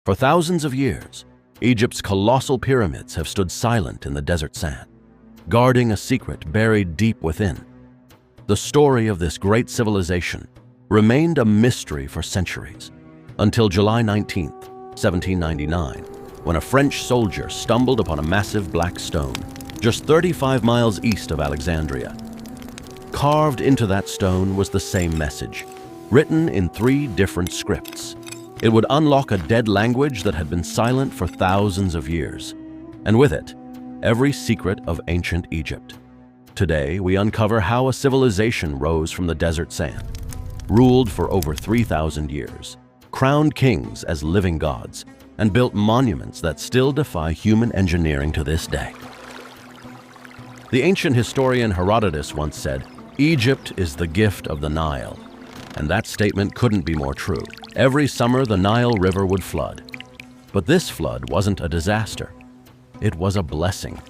For thousands of years, Egypt's colossal pyramids have stood silent in the desert sand, guarding a secret buried deep within. The story of this great civilization remained a mystery for centuries, until July 19, 1799, when a French soldier stumbled upon a massive black stone just 35 miles east of Alexandria. Carved into that stone was the same message, written in 3 different scripts. It would unlock a dead language that had been silent for thousands of years, and with it, every secret of ancient Egypt. Today, we uncover how a civilization rose from the desert sand, ruled for over 3,000 years, crowned kings as living gods, and built monuments that still defy human engineering to this day. The ancient historian Herodotus once said, "Egypt is the gift of the Nile." And that statement couldn't be more true. Every summer, the Nile River would flood. But this flood wasn't a disaster. It was a blessing.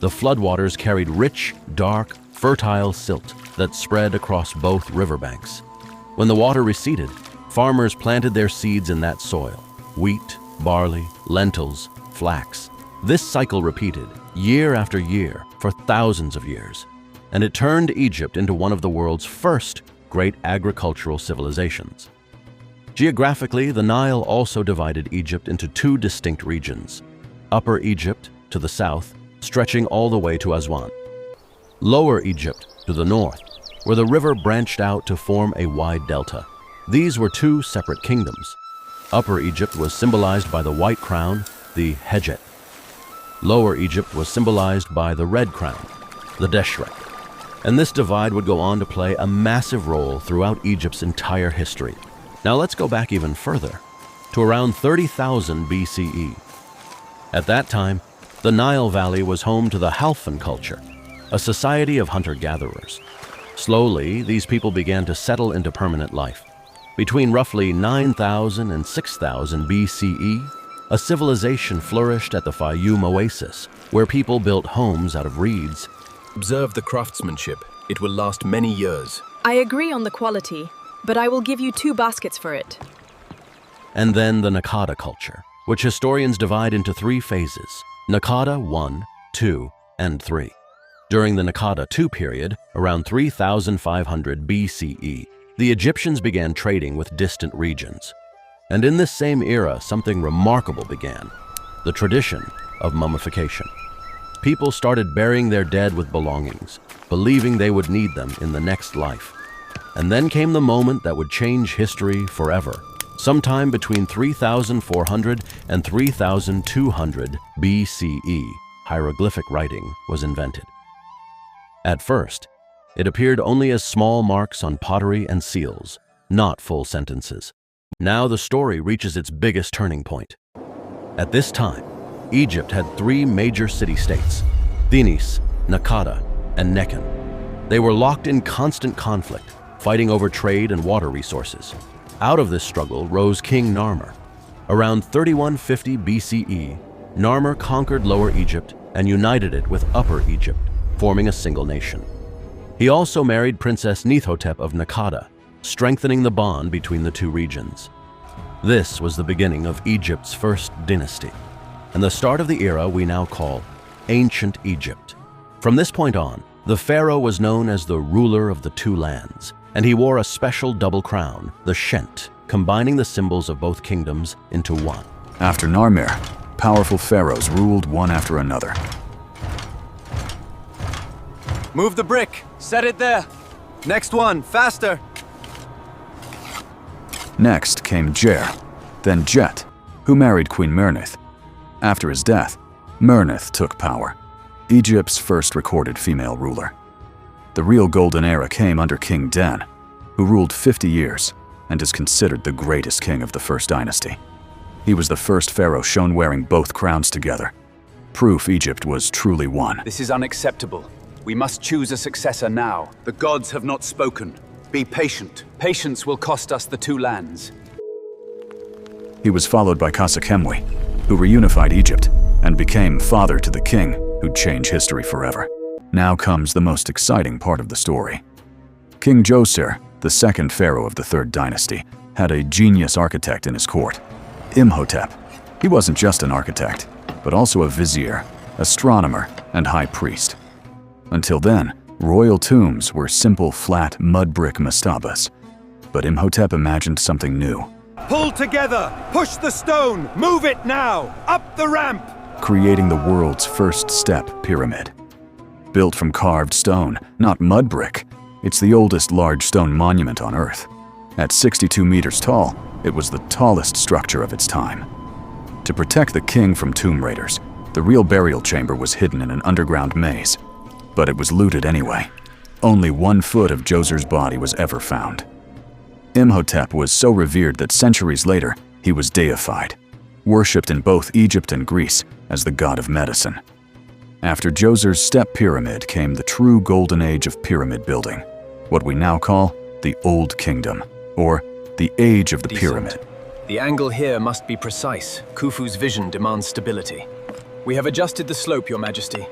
The floodwaters carried rich, dark, fertile silt that spread across both riverbanks. When the water receded, farmers planted their seeds in that soil: wheat, barley, lentils, flax. This cycle repeated year after year for thousands of years, and it turned Egypt into one of the world's first great agricultural civilizations. Geographically, the Nile also divided Egypt into 2 distinct regions: Upper Egypt to the south, stretching all the way to Aswan; Lower Egypt to the north, where the river branched out to form a wide delta. These were 2 separate kingdoms. Upper Egypt was symbolized by the white crown, the Hedjet. Lower Egypt was symbolized by the red crown, the Deshret. And this divide would go on to play a massive role throughout Egypt's entire history. Now let's go back even further, to around 30,000 BCE. At that time, the Nile Valley was home to the Halfan culture, a society of hunter-gatherers. Slowly, these people began to settle into permanent life. Between roughly 9,000 and 6,000 BCE, a civilization flourished at the Fayum Oasis, where people built homes out of reeds. Observe the craftsmanship. It will last many years. I agree on the quality, but I will give you 2 baskets for it. And then the Naqada culture, which historians divide into 3 phases: Naqada 1, 2, and 3. During the Naqada II period, around 3,500 BCE, the Egyptians began trading with distant regions. And in this same era, something remarkable began: the tradition of mummification. People started burying their dead with belongings, believing they would need them in the next life. And then came the moment that would change history forever. Sometime between 3,400 and 3,200 BCE, hieroglyphic writing was invented. At first, it appeared only as small marks on pottery and seals, not full sentences. Now the story reaches its biggest turning point. At this time, Egypt had 3 major city-states: Thinis, Naqada, and Nekhen. They were locked in constant conflict, fighting over trade and water resources. Out of this struggle rose King Narmer. Around 3150 BCE, Narmer conquered Lower Egypt and united it with Upper Egypt, forming a single nation. He also married Princess Imhotep of Naqada, strengthening the bond between the 2 regions. This was the beginning of Egypt's first dynasty, and the start of the era we now call Ancient Egypt. From this point on, the pharaoh was known as the ruler of the 2 lands, and he wore a special double crown, the Shent, combining the symbols of both kingdoms into one. After Narmer, powerful pharaohs ruled one after another. Move the brick. Set it there. Next one, faster. Next came Jer, then Jet, who married Queen Mernith. After his death, Mernith took power, Egypt's first recorded female ruler. The real golden era came under King Dan, who ruled 50 years and is considered the greatest king of the first dynasty. He was the first pharaoh shown wearing both crowns together, proof Egypt was truly one. This is unacceptable. We must choose a successor now. The gods have not spoken. Be patient. Patience will cost us the 2 lands. He was followed by Khafre, who reunified Egypt and became father to the king who'd change history forever. Now comes the most exciting part of the story. King Djoser, the second pharaoh of the 3rd dynasty, had a genius architect in his court, Imhotep. He wasn't just an architect, but also a vizier, astronomer, and high priest. Until then, royal tombs were simple, flat, mud brick mastabas. But Imhotep imagined something new. Pull together! Push the stone! Move it now! Up the ramp! Creating the world's first step pyramid. Built from carved stone, not mud brick, it's the oldest large stone monument on Earth. At 62 meters tall, it was the tallest structure of its time. To protect the king from tomb raiders, the real burial chamber was hidden in an underground maze. But it was looted anyway. Only 1 foot of Djoser's body was ever found. Imhotep was so revered that centuries later, he was deified, worshipped in both Egypt and Greece as the god of medicine. After Djoser's step pyramid came the true golden age of pyramid building, what we now call the Old Kingdom, or the Age of the Pyramid. The angle here must be precise. Khufu's vision demands stability. We have adjusted the slope, Your Majesty.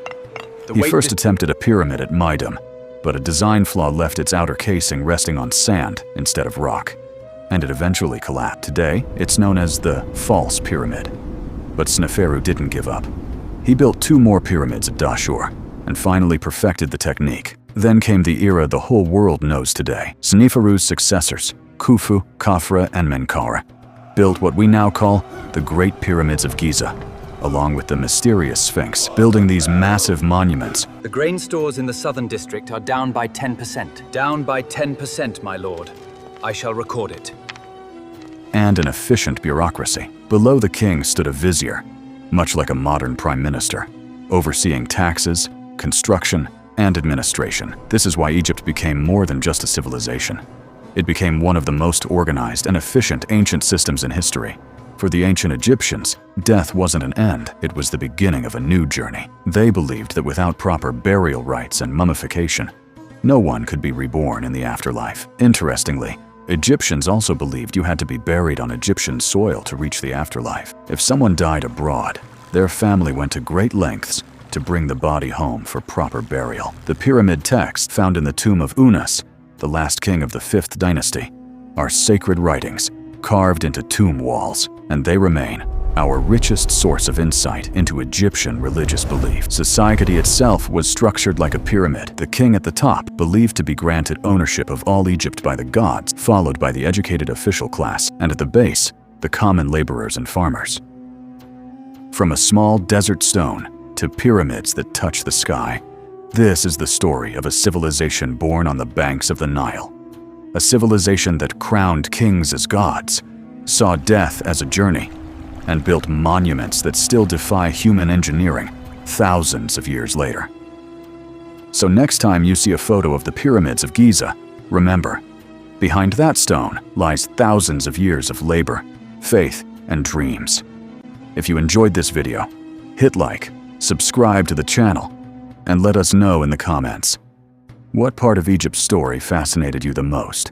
He first attempted a pyramid at Midum, but a design flaw left its outer casing resting on sand instead of rock, and it eventually collapsed. Today, it's known as the False Pyramid. But Sneferu didn't give up. He built 2 more pyramids at Dashur, and finally perfected the technique. Then came the era the whole world knows today. Sneferu's successors, Khufu, Khafra, and Menkaure, built what we now call the Great Pyramids of Giza, along with the mysterious Sphinx, building these massive monuments. The grain stores in the southern district are down by 10%. Down by 10%, my lord. I shall record it. And an efficient bureaucracy. Below the king stood a vizier, much like a modern prime minister, overseeing taxes, construction, and administration. This is why Egypt became more than just a civilization. It became one of the most organized and efficient ancient systems in history. For the ancient Egyptians, death wasn't an end, it was the beginning of a new journey. They believed that without proper burial rites and mummification, no one could be reborn in the afterlife. Interestingly, Egyptians also believed you had to be buried on Egyptian soil to reach the afterlife. If someone died abroad, their family went to great lengths to bring the body home for proper burial. The pyramid texts found in the tomb of Unas, the last king of the 5th dynasty, are sacred writings carved into tomb walls, and they remain our richest source of insight into Egyptian religious belief. Society itself was structured like a pyramid. The king at the top, believed to be granted ownership of all Egypt by the gods, followed by the educated official class, and at the base, the common laborers and farmers. From a small desert stone to pyramids that touch the sky, this is the story of a civilization born on the banks of the Nile. A civilization that crowned kings as gods, saw death as a journey, and built monuments that still defy human engineering thousands of years later. So next time you see a photo of the pyramids of Giza, remember, behind that stone lies thousands of years of labor, faith, and dreams. If you enjoyed this video, hit like, subscribe to the channel, and let us know in the comments. What part of Egypt's story fascinated you the most?